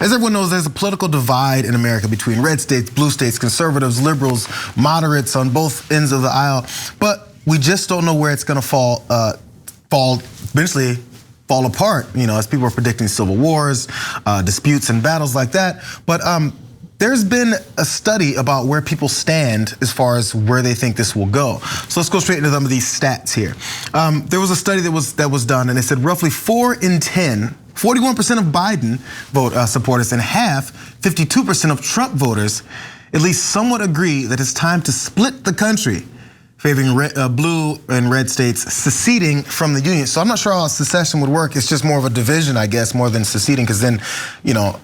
As everyone knows, there's a political divide in America between red states, blue states, conservatives, liberals, moderates on both ends of the aisle. But we just don't know where it's going to eventually fall apart, as people are predicting civil wars, disputes and battles like that. But there's been a study about where people stand as far as where they think this will go. So let's go straight into some of these stats here. There was a study that was done, and it said roughly 4 in 10, 41% of Biden supporters and half, 52% of Trump voters, at least somewhat agree that it's time to split the country, favoring blue and red states seceding from the union. So I'm not sure how secession would work. It's just more of a division, I guess, more than seceding, because then,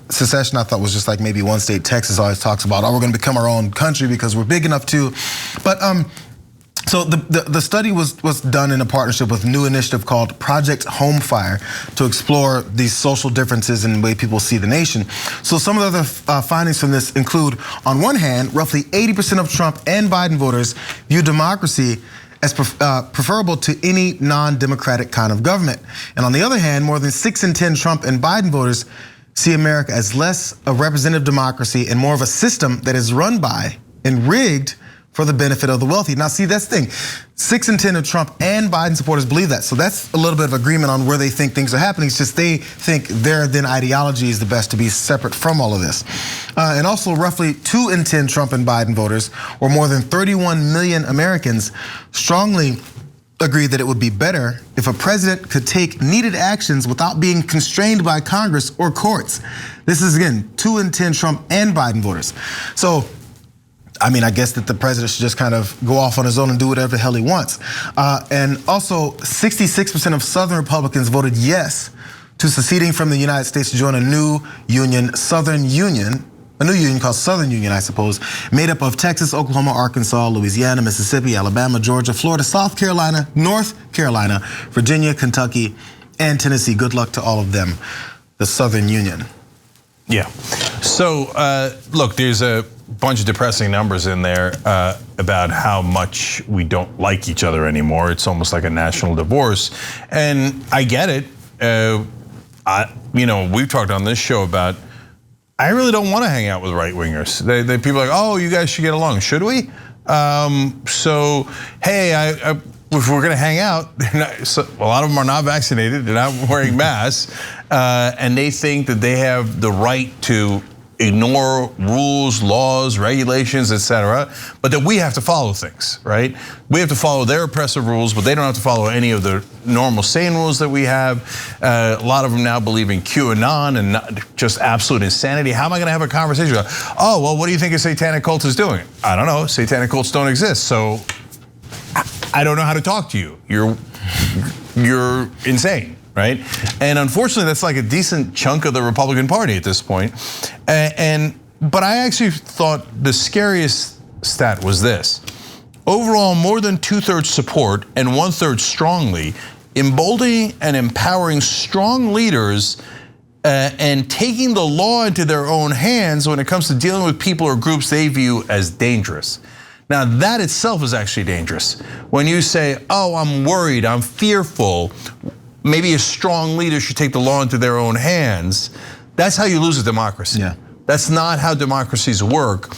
secession I thought was just like maybe one state. Texas always talks about, we're gonna become our own country because we're big enough to. But so the study was done in a partnership with a new initiative called Project Homefire to explore these social differences in the way people see the nation. So some of the other findings from this include, on one hand, roughly 80% of Trump and Biden voters view democracy as preferable to any non-democratic kind of government. And on the other hand, more than 6 in 10 Trump and Biden voters see America as less a representative democracy and more of a system that is run by and rigged for the benefit of the wealthy. Now see, that's the thing. 6 in 10 of Trump and Biden supporters believe that. So that's a little bit of agreement on where they think things are happening. It's just they think their then ideology is the best to be separate from all of this. And also roughly 2 in 10 Trump and Biden voters, or more than 31 million Americans, strongly agree that it would be better if a president could take needed actions without being constrained by Congress or courts. This is, again, 2 in 10 Trump and Biden voters. So, I guess that the president should just kind of go off on his own and do whatever the hell he wants. And also 66% of Southern Republicans voted yes to seceding from the United States to join a new union, Southern Union, a new union called Southern Union, I suppose, made up of Texas, Oklahoma, Arkansas, Louisiana, Mississippi, Alabama, Georgia, Florida, South Carolina, North Carolina, Virginia, Kentucky, and Tennessee. Good luck to all of them, the Southern Union. Yeah, so look, there's a bunch of depressing numbers in there about how much we don't like each other anymore. It's almost like a national divorce, and I get it. We've talked on this show about, I really don't want to hang out with right wingers. People are like, oh, you guys should get along. Should we? So hey, if we're gonna hang out, a lot of them are not vaccinated, they're not wearing masks, and they think that they have the right to ignore rules, laws, regulations, etc., but that we have to follow things, right? We have to follow their oppressive rules, but they don't have to follow any of the normal sane rules that we have. A lot of them now believe in QAnon and not just absolute insanity. How am I gonna have a conversation about, oh, well, what do you think a satanic cult is doing? I don't know, satanic cults don't exist, so I don't know how to talk to you. You're insane, right? And unfortunately, that's like a decent chunk of the Republican Party at this point. But I actually thought the scariest stat was this. Overall, more than 2/3 support and 1/3 strongly, emboldening and empowering strong leaders and taking the law into their own hands when it comes to dealing with people or groups they view as dangerous. Now that itself is actually dangerous. When you say, oh, I'm worried, I'm fearful, maybe a strong leader should take the law into their own hands, that's how you lose a democracy. Yeah. That's not how democracies work.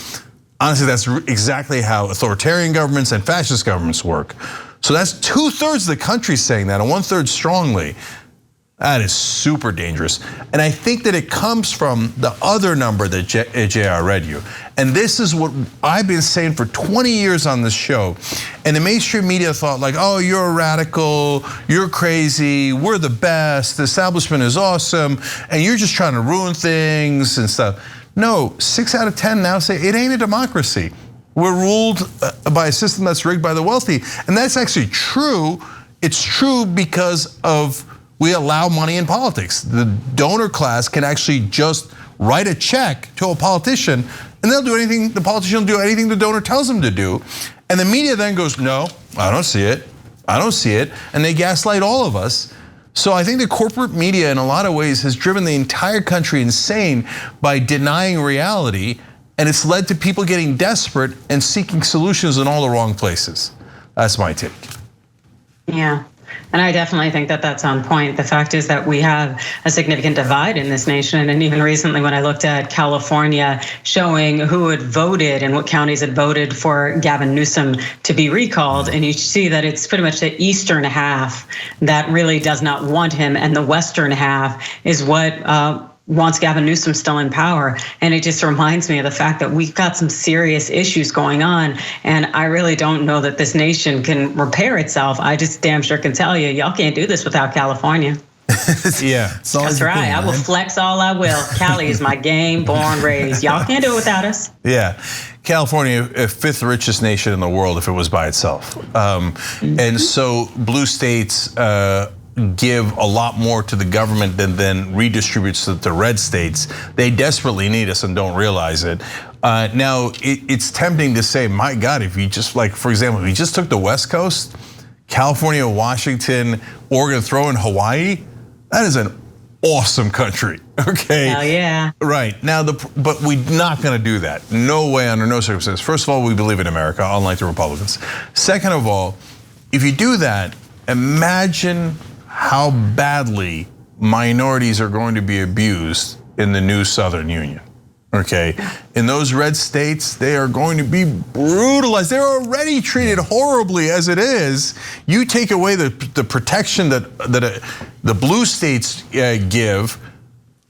Honestly, that's exactly how authoritarian governments and fascist governments work. So that's 2/3 of the country saying that and 1/3 strongly. That is super dangerous. And I think that it comes from the other number that JR read you. And this is what I've been saying for 20 years on this show. And the mainstream media thought like, oh, you're a radical, you're crazy, we're the best, the establishment is awesome, and you're just trying to ruin things and stuff. No, 6 out of 10 now say it ain't a democracy. We're ruled by a system that's rigged by the wealthy. And that's actually true. It's true because of we allow money in politics. The donor class can actually just write a check to a politician and they'll do anything, the politician will do anything the donor tells them to do. And the media then goes, no, I don't see it. I don't see it. And they gaslight all of us. So I think the corporate media in a lot of ways has driven the entire country insane by denying reality. And it's led to people getting desperate and seeking solutions in all the wrong places. That's my take. Yeah. And I definitely think that that's on point. The fact is that we have a significant divide in this nation. And even recently, when I looked at California showing who had voted and what counties had voted for Gavin Newsom to be recalled, and you see that it's pretty much the eastern half that really does not want him, and the western half is what wants Gavin Newsom still in power. And it just reminds me of the fact that we've got some serious issues going on. And I really don't know that this nation can repair itself. I just damn sure can tell you, y'all can't do this without California. Yeah. That's right. I will flex all I will. Cali is my game, born, raised. Y'all can't do it without us. Yeah. California, fifth richest nation in the world if it was by itself. And so blue states give a lot more to the government than then redistributes to the red states. They desperately need us and don't realize it. Now, it's tempting to say, my God, if you just, like, for example, if you just took the West Coast, California, Washington, Oregon, throw in Hawaii, that is an awesome country, okay? Hell yeah. Right, now, but we're not gonna do that. No way, under no circumstances. First of all, we believe in America, unlike the Republicans. Second of all, if you do that, imagine how badly minorities are going to be abused in the new Southern Union, okay? In those red states, they are going to be brutalized. They're already treated horribly as it is. You take away the protection that the blue states give,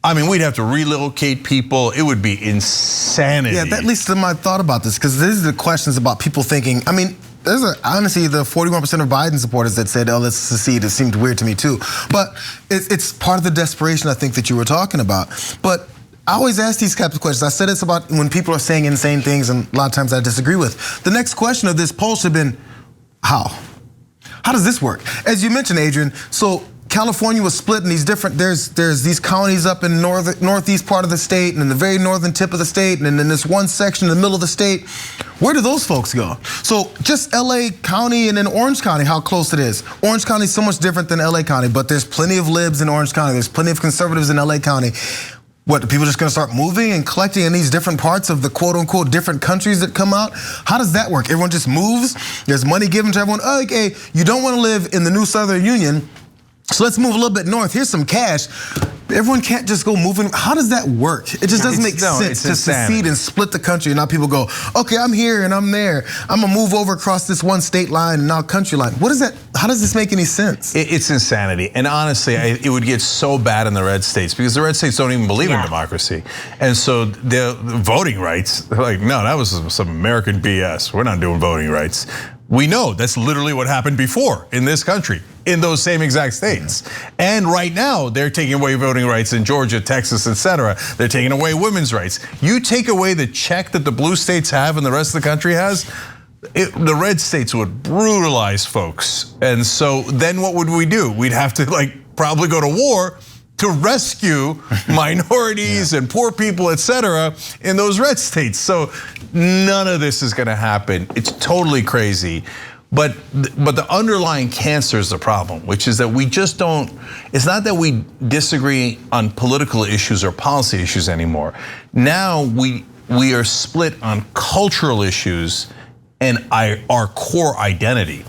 I mean, we'd have to relocate people. It would be insanity. Yeah, that leads to my thought about this, because these are the questions about people thinking, I mean, honestly, the 41% of Biden supporters that said, oh, let's secede, it seemed weird to me too. But it's part of the desperation, I think, that you were talking about. But I always ask these types of questions. I said it's about when people are saying insane things, and a lot of times I disagree with. The next question of this poll should have been, how? How does this work? As you mentioned, Adrian, so California was split in these different, there's these counties up in northeast part of the state and in the very northern tip of the state, and then this one section in the middle of the state. Where do those folks go? So just LA County and then Orange County, how close it is. Orange County is so much different than LA County, but there's plenty of libs in Orange County. There's plenty of conservatives in LA County. What, are people just gonna start moving and collecting in these different parts of the quote unquote different countries that come out? How does that work? Everyone just moves? There's money given to everyone. Oh, okay, you don't wanna live in the new Southern Union, so let's move a little bit north. Here's some cash. Everyone can't just go moving. How does that work? It just doesn't make sense to secede and split the country. And now people go, okay, I'm here and I'm there. I'm gonna move over across this one state line and now country line. What is that? How does this make any sense? It's insanity. And honestly, it would get so bad in the red states because the red states don't even believe in democracy. And so the voting rights, they're like, no, that was some American BS. We're not doing voting rights. We know that's literally what happened before in this country, in those same exact states. And right now, they're taking away voting rights in Georgia, Texas, etc. They're taking away women's rights. You take away the check that the blue states have and the rest of the country has, the red states would brutalize folks. And so then what would we do? We'd have to probably go to war to rescue minorities and poor people, etc., in those red states. So none of this is gonna happen. It's totally crazy. But the underlying cancer is the problem, which is that we just don't, it's not that we disagree on political issues or policy issues anymore. Now we are split on cultural issues and our core identity.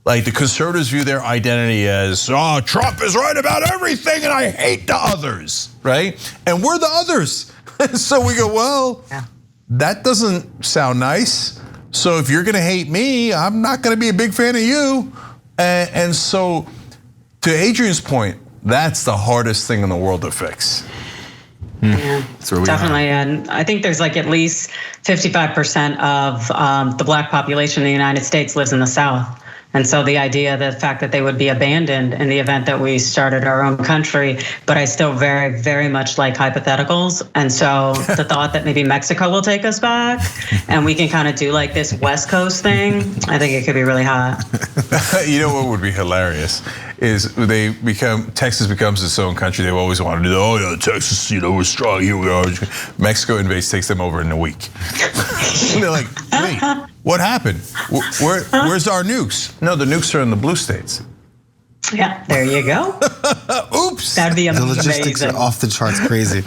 Like the conservatives view their identity as, oh, Trump is right about everything and I hate the others, right? And we're the others. So we go, well, that doesn't sound nice. So if you're gonna hate me, I'm not gonna be a big fan of you. And so to Adrian's point, that's the hardest thing in the world to fix. Yeah, definitely. And I think there's at least 55% of the black population in the United States lives in the South. And so the idea, the fact that they would be abandoned in the event that we started our own country, but I still very, very much like hypotheticals. And so the thought that maybe Mexico will take us back and we can kind of do this West Coast thing, I think it could be really hot. You know what would be hilarious is Texas becomes its own country. They've always wanted to do, oh yeah, Texas, we're strong, here we are. Mexico invades, takes them over in a week. And they're like, wait, what happened? Where's our nukes? No, the nukes are in the blue states. Yeah, there you go. Oops. That'd be amazing. The logistics are off the charts crazy.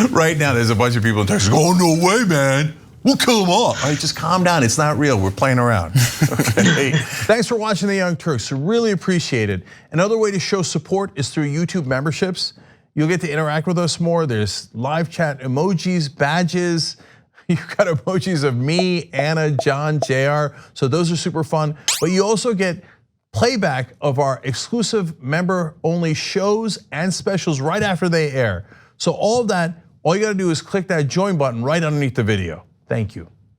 Right now, there's a bunch of people in Texas going, oh, no way, man. we'll kill them all. All right, just calm down. It's not real. We're playing around. Okay. Thanks for watching The Young Turks. Really appreciate it. Another way to show support is through YouTube memberships. You'll get to interact with us more. There's live chat emojis, badges. You've got emojis of me, Anna, John, JR. So those are super fun. But you also get playback of our exclusive member-only shows and specials right after they air. So all of that, all you gotta do is click that join button right underneath the video. Thank you.